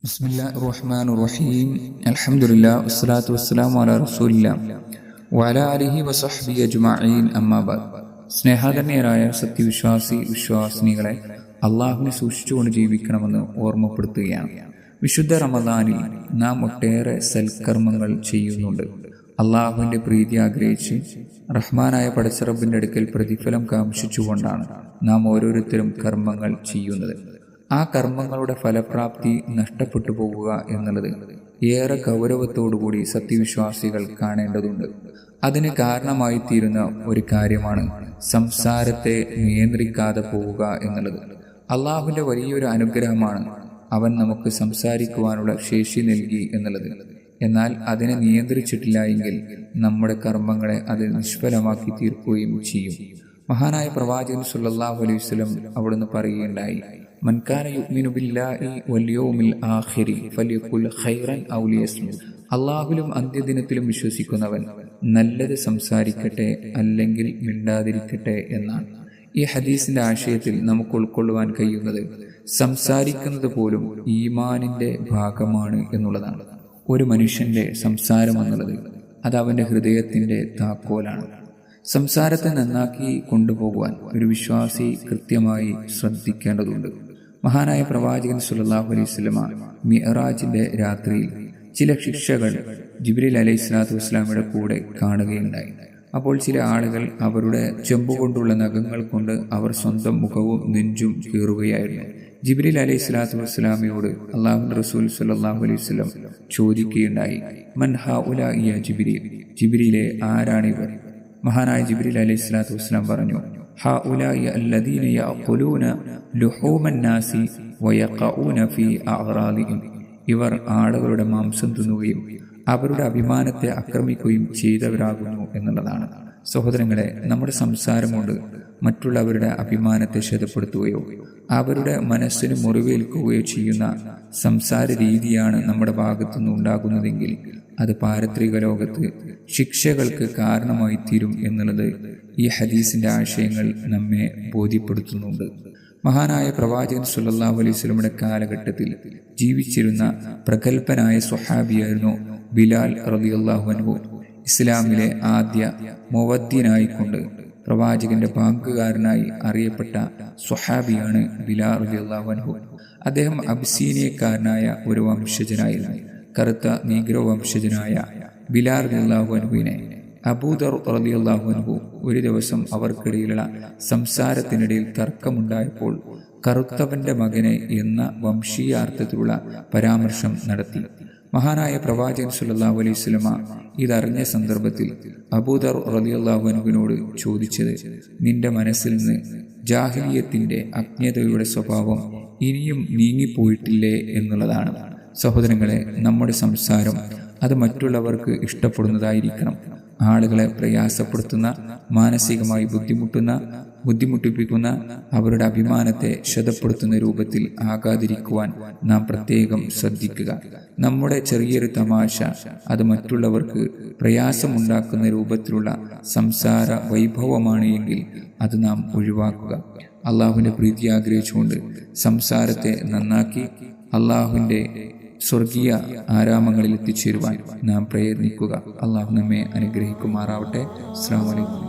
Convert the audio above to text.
ബിസ്മില്ലാഹിർ റഹ്മാനിർ റഹീം. അൽഹംദുലില്ലാഹി വസ്സലാത്തു വസ്സലാമു അലാ റസൂലില്ലാഹി വഅലാ ആലിഹി വസഹ്ബിഹി അജ്മഈൻ. അമ്മാ ബഅദ്. സ്നേഹധന്യരായ വിശ്വാസിനികളെ, അള്ളാഹുവിനെ സൂക്ഷിച്ചുകൊണ്ട് ജീവിക്കണമെന്ന് ഓർമ്മപ്പെടുത്തുകയാണ്. വിശുദ്ധ റമദാനിൽ നാം ഒട്ടേറെ സൽക്കർമ്മങ്ങൾ ചെയ്യുന്നുണ്ട്. അള്ളാഹുവിൻ്റെ പ്രീതി ആഗ്രഹിച്ച് റഹ്മാനായ പടച്ചറബിൻ്റെ അടുക്കൽ പ്രതിഫലം കാംക്ഷിച്ചുകൊണ്ടാണ് നാം ഓരോരുത്തരും കർമ്മങ്ങൾ ചെയ്യുന്നത്. ആ കർമ്മങ്ങളുടെ ഫലപ്രാപ്തി നഷ്ടപ്പെട്ടു പോകുക എന്നുള്ളത് ഏറെ ഗൗരവത്തോടുകൂടി സത്യവിശ്വാസികൾ കാണേണ്ടതുണ്ട്. അതിന് കാരണമായി തീരുന്ന ഒരു കാര്യമാണ് സംസാരത്തെ നിയന്ത്രിക്കാതെ പോവുക എന്നുള്ളത്. അള്ളാഹുവിൻ്റെ വലിയൊരു അനുഗ്രഹമാണ് അവൻ നമുക്ക് സംസാരിക്കുവാനുള്ള ശേഷി നൽകി എന്നുള്ളത്. എന്നാൽ അതിനെ നിയന്ത്രിച്ചിട്ടില്ല എങ്കിൽ നമ്മുടെ കർമ്മങ്ങളെ അത് നിഷ്ഫലമാക്കി തീർക്കുകയും ചെയ്യും. മഹാനായ പ്രവാചകൻ സല്ലല്ലാഹു അലൈഹി വസല്ലം അവിടുന്ന് പറയുകയുണ്ടായി, മൻ കാന യുഅ്മിനു ബില്ലാഹി വൽ യൗമിൽ ആഖിരി ഫലിയഖുൽ ഖൈറൻ ഔ ലിയസ്മുത്. അല്ലാഹുവിലും അന്ത്യദിനത്തിലും വിശ്വസിക്കുന്നവൻ നല്ലത് സംസാരിക്കട്ടെ, അല്ലെങ്കിൽ മിണ്ടാതിരിക്കട്ടെ എന്നാണ്. ഈ ഹദീസിന്റെ ആശയത്തിൽ നമുക്ക് ഉൾക്കൊള്ളുവാൻ കഴിയുന്നത് സംസാരിക്കുന്നത് പോലും ഈമാനിന്റെ ഭാഗമാണ് എന്നുള്ളതാണ്. ഒരു മനുഷ്യന്റെ സംസാരം എന്നുള്ളത് അത് അവന്റെ ഹൃദയത്തിന്റെ താക്കോലാണ്. സംസാരത്തെ നന്നാക്കി കൊണ്ടുപോകുവാൻ ഒരു വിശ്വാസി കൃത്യമായി ശ്രദ്ധിക്കേണ്ടതുണ്ട്. മഹാനായ പ്രവാചകൻ സല്ലല്ലാഹു അലൈഹി വസല്ലം മിഅ്റാജിന്റെ രാത്രിയിൽ ചില ശിക്ഷകൾ ജിബ്രീൽ അലൈഹിസ്സലാത്തു വസ്സലാമയുടെ കൂടെ കാണുകയുണ്ടായി. അപ്പോൾ ചില ആളുകൾ അവരുടെ ചെമ്പുകൊണ്ടുള്ള നഖങ്ങൾ കൊണ്ട് അവർ സ്വന്തം മുഖവും നെഞ്ചും കീറുകയായിരുന്നു. ജിബ്രീൽ അലൈഹിസ്സലാത്തു വസ്സലാമയോട് അല്ലാഹുവിന്റെ റസൂൽ സല്ലല്ലാഹു അലൈഹി വസല്ലം ചോദിക്കുകയുണ്ടായി, മൻ ഹൗലാഇ യാ ജിബ്രീൽ, ജിബ്രീലെ ആരാണിവർ? മഹാനായ ജിബ്രീൽ അലൈഹിസ്സലാത്തു വസ്സലാം പറഞ്ഞു, ഹൗലാഇ അല്ലദീന യഅഖുലൂന ലുഹൂമൻ നാസി വയഖഊന ഫീ അഅറാദിഹിം. ഇവർ ആളുകളുടെ മാംസം തിന്നുകയും അവരുടെ അഭിമാനത്തെ ആക്രമിക്കുകയും ചെയ്തവരാകുന്നു എന്നുള്ളതാണ്. സഹോദരങ്ങളെ, നമ്മുടെ സംസാരം കൊണ്ട് മറ്റുള്ളവരുടെ അഭിമാനത്തെ ക്ഷതപ്പെടുത്തുകയോ അവരുടെ മനസ്സിന് മുറിവേൽക്കുകയോ ചെയ്യുന്ന സംസാര രീതിയാണ് നമ്മുടെ ഭാഗത്തുനിന്ന് ഉണ്ടാകുന്നതെങ്കിൽ അത് പാരത്രിക ലോകത്ത് ശിക്ഷകൾക്ക് കാരണമായി തീരും എന്നുള്ളത് ഈ ഹദീസിന്റെ ആശയങ്ങൾ നമ്മെ ബോധ്യപ്പെടുത്തുന്നുണ്ട്. മഹാനായ പ്രവാചകൻ സല്ലല്ലാഹു അലൈഹി വസല്ലമയുടെ കാലഘട്ടത്തിൽ ജീവിച്ചിരുന്ന പ്രഗൽഭനായ സ്വഹാബിയായിരുന്നു ബിലാൽ റളിയല്ലാഹു അൻഹു. ഇസ്ലാമിലെ ആദ്യ മുവദ്ദിനായിക്കൊണ്ട് പ്രവാചകന്റെ ബാങ്കുകാരനായി അറിയപ്പെട്ട സ്വഹാബിയാണ് ബിലാൽ റളിയല്ലാഹു അൻഹു. അദ്ദേഹം അബ്സീനിയക്കാരനായ ഒരു വംശജനായിരുന്നു. കറുത്ത നീഗ്രോ വംശജനായ ബിലാൽ റളിയല്ലാഹു അൻഹുവിനെ അബൂദർ റളിയല്ലാഹു അൻഹു ഒരു ദിവസം അവർക്കിടയിലുള്ള സംസാരത്തിനിടയിൽ തർക്കമുണ്ടായപ്പോൾ കറുത്തവന്റെ മകനെ എന്ന വംശീയാർത്ഥത്തിലുള്ള പരാമർശം നടത്തി. മഹാനായ പ്രവാചകൻ സല്ലല്ലാഹു അലൈഹി വസല്ലമ ഇതറിഞ്ഞ സന്ദർഭത്തിൽ അബൂദർ റളിയല്ലാഹു അൻഹുവിനോട് ചോദിച്ചത്, നിന്റെ മനസ്സിൽ നിന്ന് ജാഹിലിയത്തിന്റെ അജ്ഞതയുടെ സ്വഭാവം ഇനിയും നീങ്ങിപ്പോയിട്ടില്ലേ എന്നുള്ളതാണ്. സഹോദരങ്ങളെ, നമ്മുടെ സംസാരം അത് മറ്റുള്ളവർക്ക് ഇഷ്ടപ്പെടുന്നതായിരിക്കണം. ആളുകളെ പ്രയാസപ്പെടുത്തുന്ന, മാനസികമായി ബുദ്ധിമുട്ടിപ്പിക്കുന്ന, അവരുടെ അഭിമാനത്തെ ക്ഷതപ്പെടുത്തുന്ന രൂപത്തിൽ ആകാതിരിക്കുവാൻ നാം പ്രത്യേകം ശ്രദ്ധിക്കുക. നമ്മുടെ ചെറിയൊരു തമാശ അത് മറ്റുള്ളവർക്ക് പ്രയാസമുണ്ടാക്കുന്ന രൂപത്തിലുള്ള സംസാര വൈഭവമാണ് എങ്കിൽ അത് നാം ഒഴിവാക്കുക. അള്ളാഹുവിൻ്റെ പ്രീതി ആഗ്രഹിച്ചുകൊണ്ട് സംസാരത്തെ നന്നാക്കി അള്ളാഹുവിൻ്റെ സ്വർഗീയ ആരാമങ്ങളിൽ എത്തിച്ചേരുവാൻ നാം പ്രയത്നിക്കുക. അള്ളാഹു നമ്മെ അനുഗ്രഹിക്കുമാറാവട്ടെ. അസ്സലാമു അലൈക്കും.